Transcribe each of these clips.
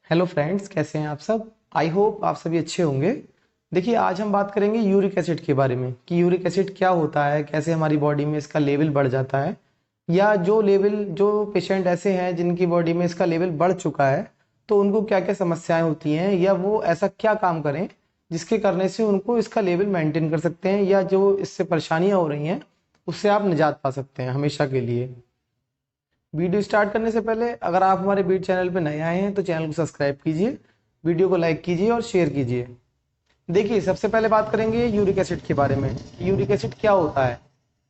Hello friends, कैसे हैं आप सब। आई होप आप सभी अच्छे होंगे। देखिए, आज हम बात करेंगे यूरिक एसिड के बारे में कि यूरिक एसिड क्या होता है, कैसे हमारी बॉडी में इसका लेवल बढ़ जाता है, या जो पेशेंट ऐसे हैं जिनकी बॉडी में इसका लेवल बढ़ चुका है तो उनको क्या क्या समस्याएं होती हैं, या वो ऐसा क्या काम करें जिसके करने से उनको इसका लेवल मेंटेन कर सकते हैं, या जो इससे परेशानियां हो रही हैं उससे आप निजात पा सकते हैं हमेशा के लिए। वीडियो स्टार्ट करने से पहले अगर आप हमारे बीट चैनल पर नए आए हैं तो चैनल को सब्सक्राइब कीजिए, वीडियो को लाइक कीजिए और शेयर कीजिए। देखिए, सबसे पहले बात करेंगे यूरिक एसिड के बारे में। यूरिक एसिड क्या होता है।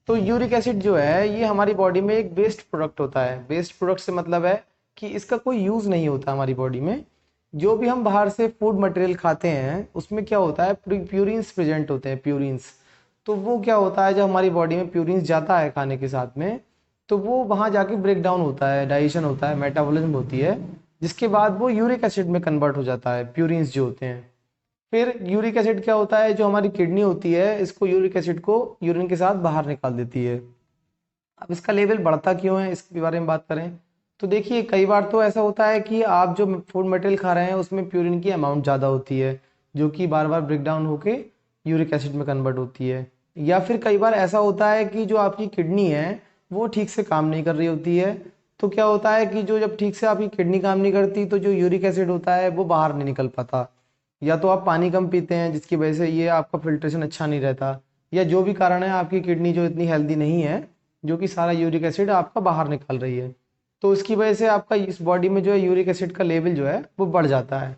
तो यूरिक एसिड जो है ये हमारी बॉडी में एक वेस्ट प्रोडक्ट होता है। वेस्ट प्रोडक्ट से मतलब है कि इसका कोई यूज नहीं होता हमारी बॉडी में। जो भी हम बाहर से फूड मटेरियल खाते हैं उसमें क्या होता है, प्यूरिन्स प्रेजेंट होते हैं, प्यूरिन्स। तो वो क्या होता है, जब हमारी बॉडी में प्यूरिन्स जाता है खाने के साथ में तो वो वहां जाके ब्रेक डाउन होता है, डाइजेशन होता है, मेटाबॉलिज्म होती है, जिसके बाद वो यूरिक एसिड में कन्वर्ट हो जाता है, प्यूरिन्स जो होते हैं। फिर यूरिक एसिड क्या होता है, जो हमारी किडनी होती है इसको यूरिक एसिड को यूरिन के साथ बाहर निकाल देती है। अब इसका लेवल बढ़ता क्यों है, इसके बारे में बात करें तो देखिए, कई बार तो ऐसा होता है कि आप जो फूड मटेरियल खा रहे हैं उसमें प्यूरिन की अमाउंट ज़्यादा होती है, जो कि बार बार ब्रेक डाउन होके यूरिक एसिड में कन्वर्ट होती है। या फिर कई बार ऐसा होता है कि जो आपकी किडनी है वो ठीक से काम नहीं कर रही होती है। तो क्या होता है कि जो जब ठीक से आपकी किडनी काम नहीं करती तो जो यूरिक एसिड होता है वो बाहर नहीं निकल पाता। या तो आप पानी कम पीते हैं जिसकी वजह से ये आपका फिल्ट्रेशन अच्छा नहीं रहता, या जो भी कारण है आपकी किडनी जो इतनी हेल्दी नहीं है जो कि सारा यूरिक एसिड आपका बाहर निकाल रही है। तो इसकी वजह से आपका इस बॉडी में जो है यूरिक एसिड का लेवल जो है वो बढ़ जाता है।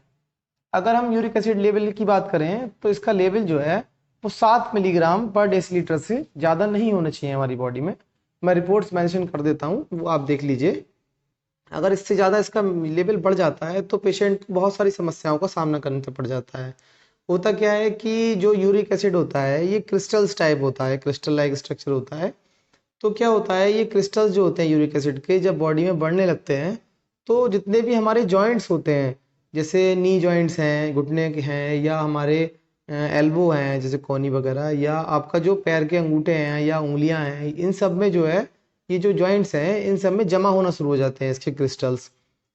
अगर हम यूरिक एसिड लेवल की बात करें तो इसका लेवल जो है वो 7 मिलीग्राम पर डेसीलीटर से ज़्यादा नहीं होना चाहिए हमारी बॉडी में। मैं रिपोर्ट्स मेंशन कर देता हूँ, वो आप देख लीजिए। अगर इससे ज़्यादा इसका लेवल बढ़ जाता है तो पेशेंट को बहुत सारी समस्याओं का सामना करना पड़ जाता है। होता क्या है कि जो यूरिक एसिड होता है ये क्रिस्टल्स टाइप होता है, क्रिस्टल लाइक स्ट्रक्चर होता है। तो क्या होता है, ये क्रिस्टल्स जो होते हैं यूरिक एसिड के जब बॉडी में बढ़ने लगते हैं तो जितने भी हमारे जॉइंट्स होते हैं, जैसे नी जॉइंट्स हैं, घुटने के हैं, या हमारे एल्बो हैं जैसे कोनी वगैरह, या आपका जो पैर के अंगूठे हैं या उंगलियां हैं, इन सब में जो है ये जो जॉइंट्स हैं इन सब में जमा होना शुरू हो जाते हैं इसके क्रिस्टल्स।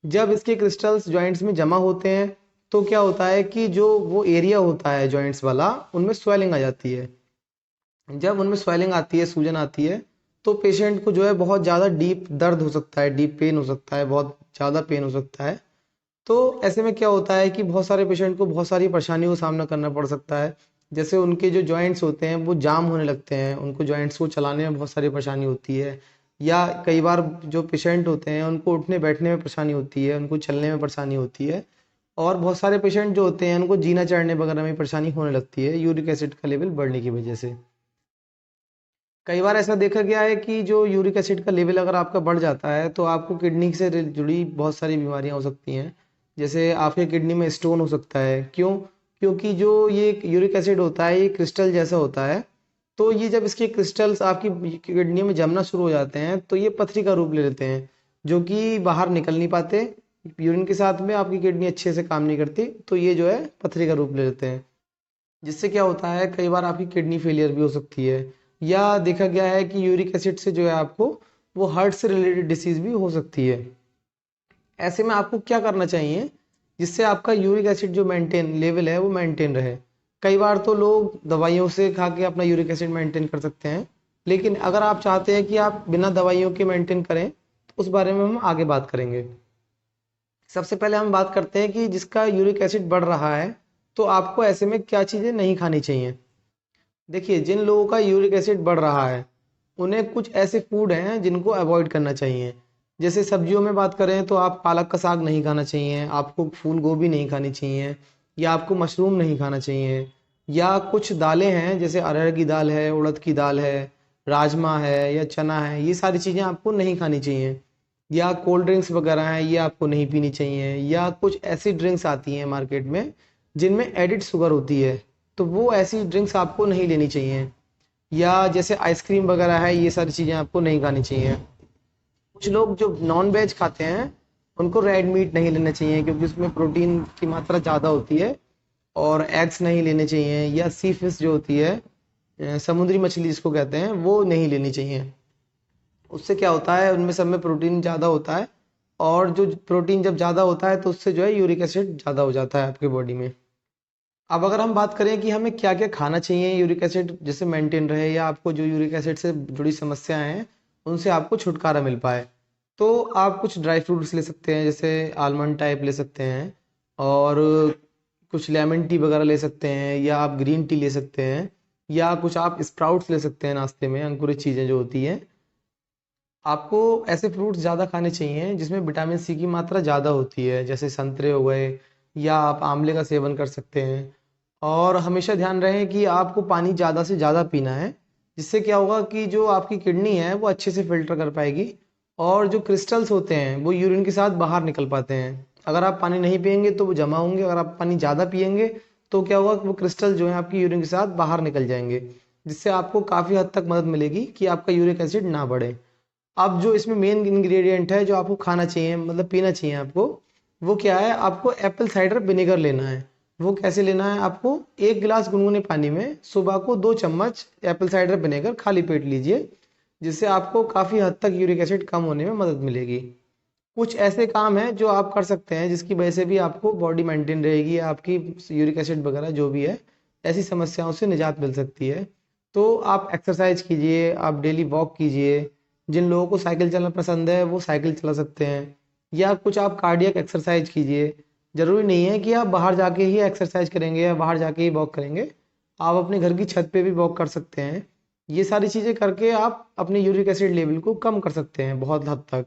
जब इसके क्रिस्टल्स जॉइंट्स में जमा होते हैं तो क्या होता है कि जो वो एरिया होता है जॉइंट्स वाला उनमें स्वेलिंग आ जाती है। जब उनमें स्वेलिंग आती है, सूजन आती है, तो पेशेंट को जो है बहुत ज़्यादा डीप दर्द हो सकता है, डीप पेन हो सकता है, बहुत ज़्यादा पेन हो सकता है। तो ऐसे में क्या होता है कि बहुत सारे पेशेंट को बहुत सारी परेशानियों का सामना करना पड़ सकता है। जैसे उनके जो जॉइंट्स होते हैं वो जाम होने लगते हैं, उनको जॉइंट्स को चलाने में बहुत सारी परेशानी होती है। या कई बार जो पेशेंट होते हैं उनको उठने बैठने में परेशानी होती है, उनको चलने में परेशानी होती है। और बहुत सारे पेशेंट जो होते हैं उनको जीना चढ़ने वगैरह में परेशानी होने लगती है यूरिक एसिड का लेवल बढ़ने की वजह से। कई बार ऐसा देखा गया है कि जो यूरिक एसिड का लेवल अगर आपका बढ़ जाता है तो आपको किडनी से जुड़ी बहुत सारी बीमारियां हो सकती हैं। जैसे आपके किडनी में स्टोन हो सकता है। क्यों? क्योंकि जो ये यूरिक एसिड होता है ये क्रिस्टल जैसा होता है। तो ये जब इसके क्रिस्टल्स आपकी किडनी में जमना शुरू हो जाते हैं तो ये पथरी का रूप ले लेते हैं, जो कि बाहर निकल नहीं पाते। यूरिन के साथ में आपकी किडनी अच्छे से काम नहीं करती तो ये जो है पथरी का रूप ले लेते हैं, जिससे क्या होता है कई बार आपकी किडनी फेलियर भी हो सकती है। या देखा गया है कि यूरिक एसिड से जो है आपको वो हार्ट से रिलेटेड डिसीज भी हो सकती है। ऐसे में आपको क्या करना चाहिए जिससे आपका यूरिक एसिड जो मेंटेन लेवल है वो मेंटेन रहे। कई बार तो लोग दवाइयों से खा के अपना यूरिक एसिड मेंटेन कर सकते हैं, लेकिन अगर आप चाहते हैं कि आप बिना दवाइयों के मेंटेन करें तो उस बारे में हम आगे बात करेंगे। सबसे पहले हम बात करते हैं कि जिसका यूरिक एसिड बढ़ रहा है तो आपको ऐसे में क्या चीज़ें नहीं खानी चाहिए। देखिए, जिन लोगों का यूरिक एसिड बढ़ रहा है उन्हें कुछ ऐसे फूड हैं जिनको अवॉइड करना चाहिए। जैसे सब्जियों में बात करें तो आप पालक का साग नहीं खाना चाहिए, आपको फूल गोभी नहीं खानी चाहिए, या आपको मशरूम नहीं खाना चाहिए। या कुछ दालें हैं जैसे अरहर की दाल है, उड़द की दाल है, राजमा है या चना है, ये सारी चीज़ें आपको नहीं खानी चाहिए। या कोल्ड ड्रिंक्स वगैरह हैं ये आपको नहीं पीनी चाहिए। या कुछ ऐसी ड्रिंक्स आती हैं मार्केट में जिनमें एडिड शुगर होती है, तो वो ऐसी ड्रिंक्स आपको नहीं लेनी चाहिए। या जैसे आइसक्रीम वगैरह है, ये सारी चीज़ें आपको नहीं खानी चाहिए। कुछ लोग जो नॉन वेज खाते हैं उनको रेड मीट नहीं लेना चाहिए क्योंकि उसमें प्रोटीन की मात्रा ज़्यादा होती है। और एग्स नहीं लेने चाहिए। या सी फिश जो होती है, समुद्री मछली जिसको कहते हैं, वो नहीं लेनी चाहिए। उससे क्या होता है, उनमें सब में प्रोटीन ज़्यादा होता है और जो प्रोटीन जब ज़्यादा होता है तो उससे जो है यूरिक एसिड ज़्यादा हो जाता है आपके बॉडी में। अब अगर हम बात करें कि हमें क्या क्या खाना चाहिए यूरिक एसिड जिससे मेंटेन रहे, या आपको जो यूरिक एसिड से जुड़ी समस्याएं हैं उनसे आपको छुटकारा मिल पाए, तो आप कुछ ड्राई फ्रूट्स ले सकते हैं, जैसे आलमंड टाइप ले सकते हैं, और कुछ लेमन टी वगैरह ले सकते हैं, या आप ग्रीन टी ले सकते हैं, या कुछ आप स्प्राउट्स ले सकते हैं नाश्ते में, अंकुरित चीज़ें जो होती हैं। आपको ऐसे फ्रूट्स ज़्यादा खाने चाहिए जिसमें विटामिन सी की मात्रा ज़्यादा होती है, जैसे संतरे हो गए, या आप आंवले का सेवन कर सकते हैं। और हमेशा ध्यान रहे कि आपको पानी ज़्यादा से ज़्यादा पीना है, जिससे क्या होगा कि जो आपकी किडनी है वो अच्छे से फिल्टर कर पाएगी, और जो क्रिस्टल्स होते हैं वो यूरिन के साथ बाहर निकल पाते हैं। अगर आप पानी नहीं पियेंगे तो वो जमा होंगे, अगर आप पानी ज़्यादा पियेंगे तो क्या होगा कि वो क्रिस्टल जो है आपकी यूरिन के साथ बाहर निकल जाएंगे, जिससे आपको काफ़ी हद तक मदद मिलेगी कि आपका यूरिक एसिड ना बढ़े। अब जो इसमें मेन इंग्रेडिएंट है जो आपको खाना चाहिए, मतलब पीना चाहिए आपको, वो क्या है? आपको एप्पल साइडर विनेगर लेना है। वो कैसे लेना है? आपको एक गिलास गुनगुने पानी में सुबह को 2 चम्मच एप्पल साइडर विनेगर खाली पेट लीजिए, जिससे आपको काफ़ी हद तक यूरिक एसिड कम होने में मदद मिलेगी। कुछ ऐसे काम हैं जो आप कर सकते हैं जिसकी वजह से भी आपको बॉडी मेंटेन रहेगी, आपकी यूरिक एसिड वगैरह जो भी है ऐसी समस्याओं से निजात मिल सकती है। तो आप एक्सरसाइज कीजिए, आप डेली वॉक कीजिए। जिन लोगों को साइकिल चलाना पसंद है वो साइकिल चला सकते हैं, या कुछ आप कार्डियक एक्सरसाइज कीजिए। ज़रूरी नहीं है कि आप बाहर जाके ही एक्सरसाइज करेंगे या बाहर जाके ही वॉक करेंगे, आप अपने घर की छत पे भी वॉक कर सकते हैं। ये सारी चीज़ें करके आप अपने यूरिक एसिड लेवल को कम कर सकते हैं बहुत हद तक।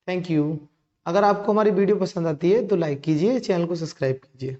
Thank you. अगर आपको हमारी वीडियो पसंद आती है तो लाइक कीजिए, चैनल को सब्सक्राइब कीजिए।